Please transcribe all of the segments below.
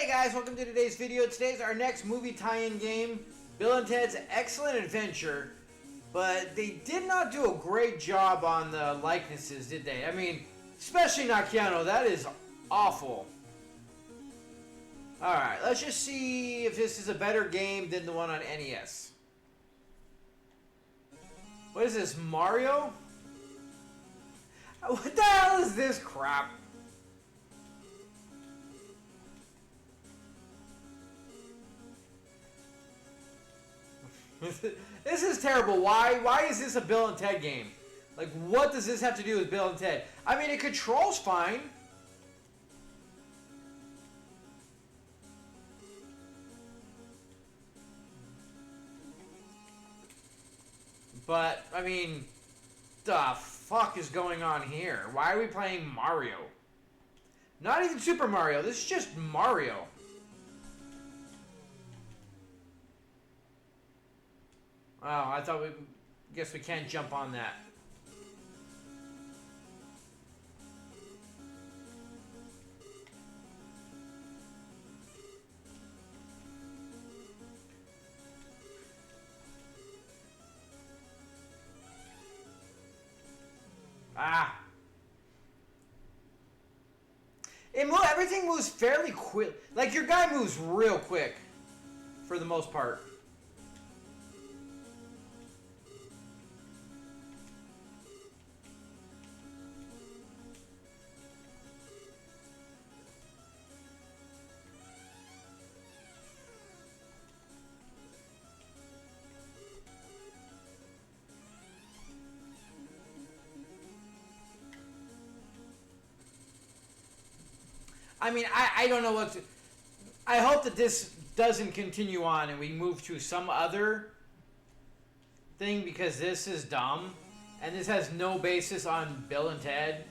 Hey guys, welcome to today's video. Today's our next movie tie-in game, Bill and Ted's Excellent Adventure. But they did not do a great job on the likenesses, did they? I mean, especially not Keanu. That is awful. Alright, let's just see if this is a better game than the one on NES. What is this, Mario? What the hell is this crap? This is terrible. Why is this a Bill and Ted game? Like, what does this have to do with Bill and Ted? I mean, it controls fine. But, I mean, the fuck is going on here? Why are we playing Mario? Not even Super Mario. This is just Mario. Oh, I thought guess we can't jump on that. Ah. Everything moves fairly quick. Like, your guy moves real quick. For the most part. I mean, I don't know what to... I hope that this doesn't continue on and we move to some other thing, because this is dumb. And this has no basis on Bill and Ted.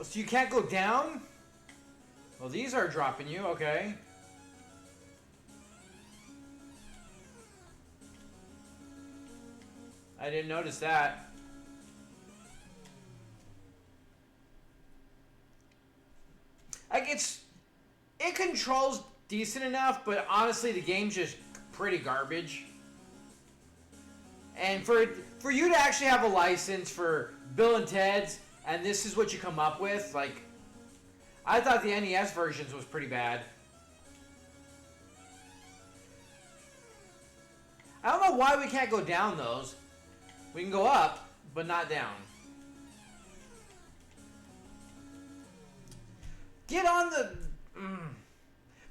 So you can't go down? Well, these are dropping you, okay. I didn't notice that. Like, it controls decent enough, but honestly, the game's just pretty garbage. And for you to actually have a license for Bill and Ted's, and this is what you come up with, like, I thought the NES versions was pretty bad. I don't know why we can't go down those. We can go up, but not down. Get on the...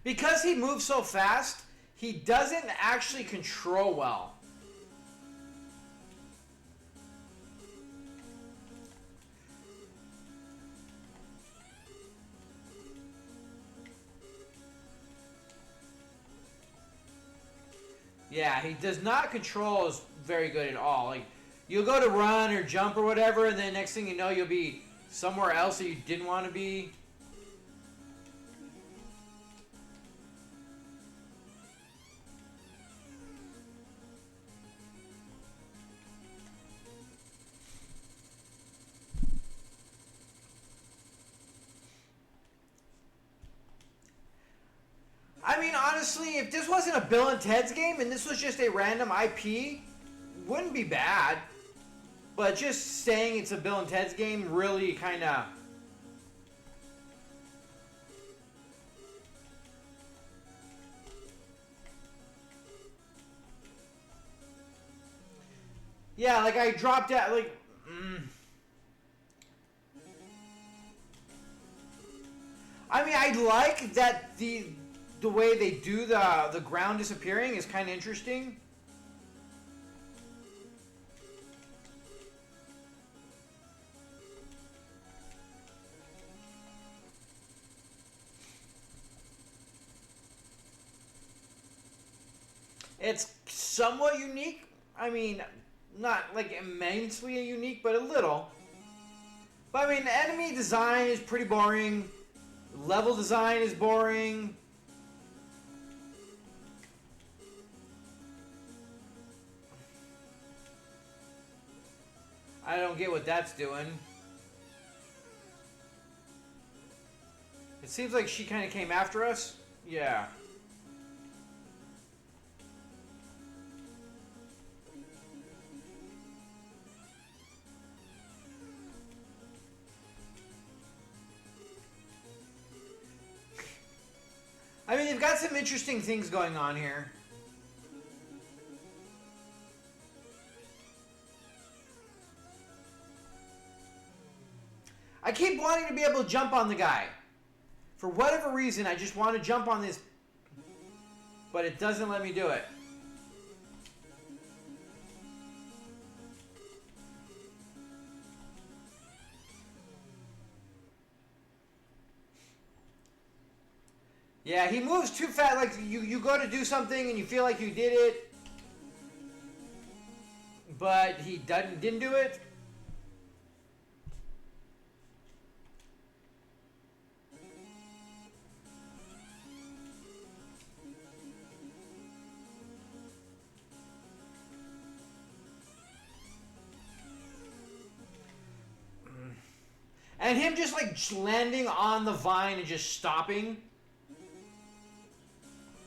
Because he moves so fast, he doesn't actually control well. Yeah, he does not control us very good at all. Like, you'll go to run or jump or whatever, and then next thing you know, you'll be somewhere else that you didn't want to be. I mean, honestly, if this wasn't a Bill and Ted's game and this was just a random IP, wouldn't be bad. But just saying it's a Bill and Ted's game really kind of... Yeah, like, I dropped out, like... I mean, I like that the way they do the ground disappearing is kind of interesting. It's somewhat unique. I mean, not like immensely unique, but a little. But I mean, the enemy design is pretty boring. Level design is boring. I don't get what that's doing. It seems like she kind of came after us. Yeah. I mean, they've got some interesting things going on here. I keep wanting to be able to jump on the guy. For whatever reason, I just want to jump on this, but it doesn't let me do it. Yeah, he moves too fast. Like, you go to do something and you feel like you did it, but he didn't do it. And him just like landing on the vine and just stopping.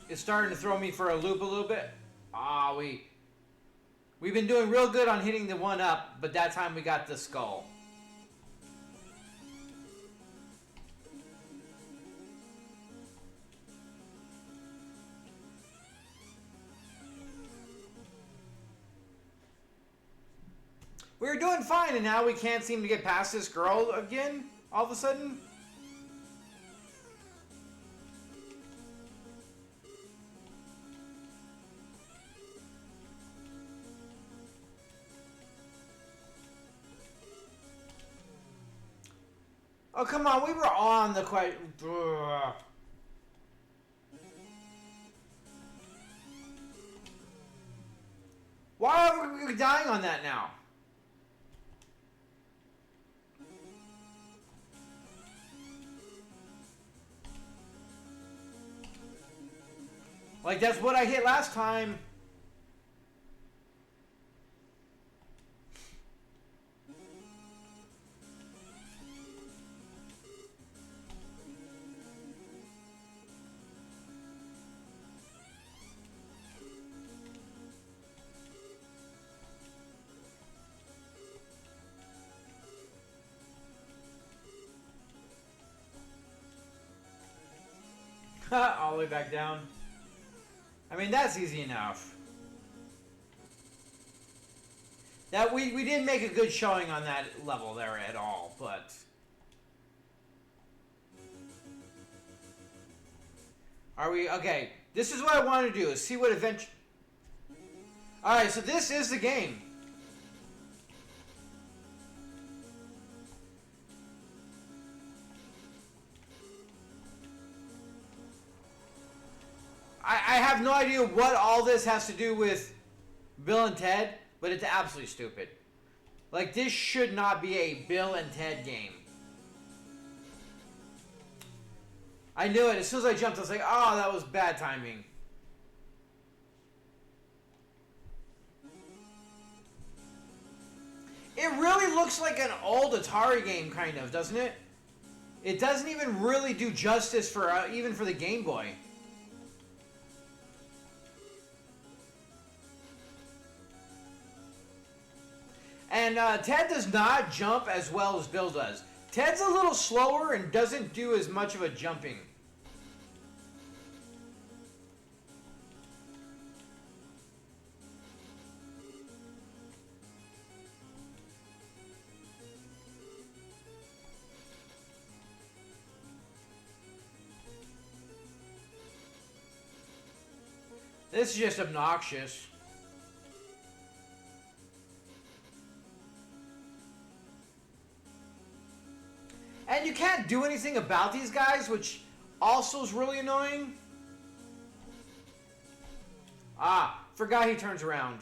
It's starting to throw me for a loop a little bit. Ah, we've been doing real good on hitting the one up, but that time we got the skull. We were doing fine, and now we can't seem to get past this girl again, all of a sudden. Oh, come on, we were on the quite. Why are we dying on that now? Like, that's what I hit last time. All the way back down. I mean, that's easy enough. That we didn't make a good showing on that level there at all, but are we okay? This is what I want to do: is see what adventure. All right, so this is the game. I have no idea what all this has to do with Bill and Ted, but it's absolutely stupid. Like, this should not be a Bill and Ted game. I knew it. As soon as I jumped, I was like, oh, that was bad timing. It really looks like an old Atari game, kind of, doesn't it? It doesn't even really do justice for even for the Game Boy. And Ted does not jump as well as Bill does. Ted's a little slower and doesn't do as much of a jumping. This is just obnoxious. And you can't do anything about these guys, which also is really annoying. Ah, forgot he turns around.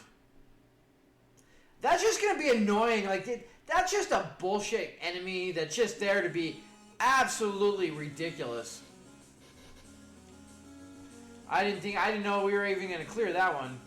That's just going to be annoying. Like, that's just a bullshit enemy that's just there to be absolutely ridiculous. I didn't know we were even going to clear that one.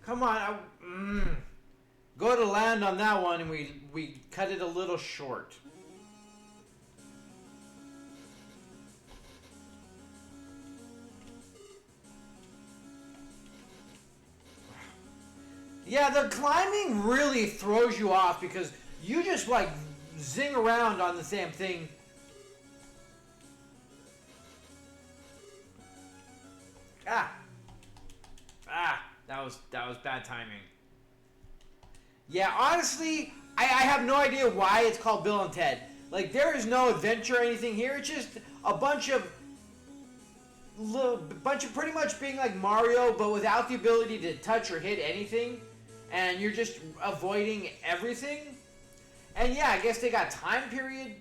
Come on. Go to land on that one, and we cut it a little short. Yeah, the climbing really throws you off because you just like zing around on the same thing. Ah, that was bad timing. Yeah, honestly, I have no idea why it's called Bill and Ted. Like, there is no adventure or anything here. It's just a bunch of pretty much being like Mario, but without the ability to touch or hit anything, and you're just avoiding everything. And yeah, I guess they got time period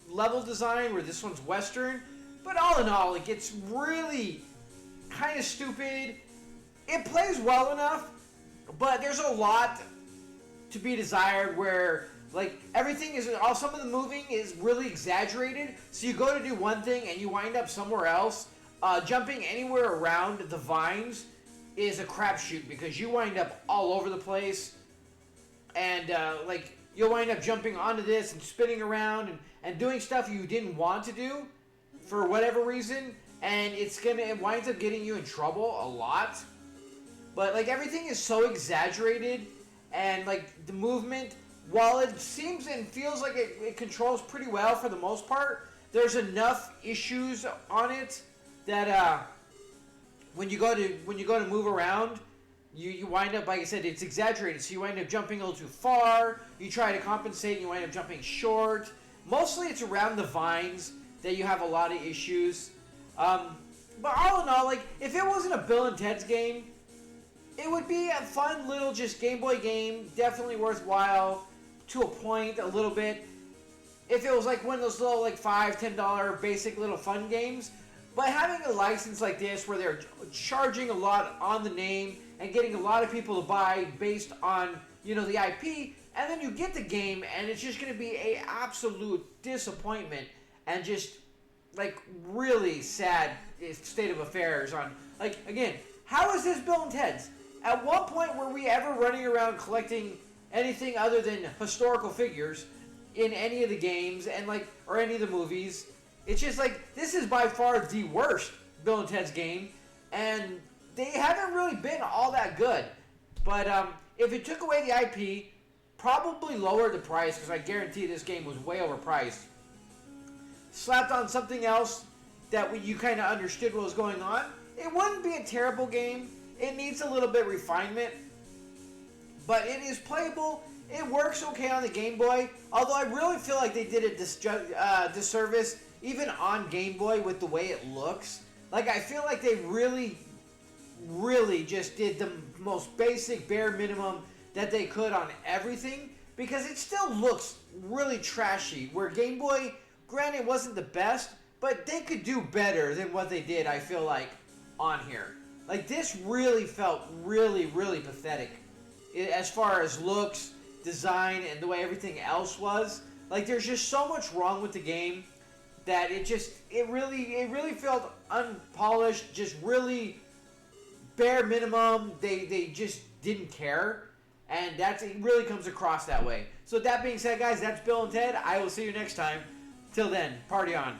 level design where this one's Western, but all in all, it gets really kind of stupid. It plays well enough, but there's a lot to be desired where like everything is all some of the moving is really exaggerated, so you go to do one thing and you wind up somewhere else. Jumping anywhere around the vines is a crapshoot because you wind up all over the place, and like you'll wind up jumping onto this and spinning around and doing stuff you didn't want to do for whatever reason, and it winds up getting you in trouble a lot. But like everything is so exaggerated, and like the movement, while it seems and feels like it controls pretty well for the most part, there's enough issues on it that when you go to move around, you wind up, like I said, it's exaggerated. So you wind up jumping a little too far. You try to compensate, and you wind up jumping short. Mostly, it's around the vines that you have a lot of issues. But all in all, like if it wasn't a Bill and Ted's game, it would be a fun little just Game Boy game, definitely worthwhile to a point, a little bit. If it was like one of those little like $5, $10 basic little fun games, but having a license like this where they're charging a lot on the name and getting a lot of people to buy based on, you know, the IP, and then you get the game and it's just going to be a absolute disappointment and just like really sad state of affairs on, like, again, how is this Bill and Ted's? At what point were we ever running around collecting anything other than historical figures in any of the games and like, or any of the movies? It's just like, this is by far the worst Bill and Ted's game, and they haven't really been all that good. But if it took away the IP, probably lowered the price, because I guarantee this game was way overpriced, slapped on something else that you kind of understood what was going on, it wouldn't be a terrible game. It needs a little bit of refinement, but it is playable. It works okay on the Game Boy, although I really feel like they did a disservice even on Game Boy with the way it looks. Like, I feel like they really, really just did the most basic, bare minimum that they could on everything, because it still looks really trashy, where Game Boy, granted, wasn't the best, but they could do better than what they did, I feel like, on here. Like, this really felt really, really pathetic as far as looks, design, and the way everything else was. Like, there's just so much wrong with the game that it really felt unpolished, just really bare minimum. They just didn't care, and it really comes across that way. So that being said, guys, that's Bill and Ted. I will see you next time. Till then, party on.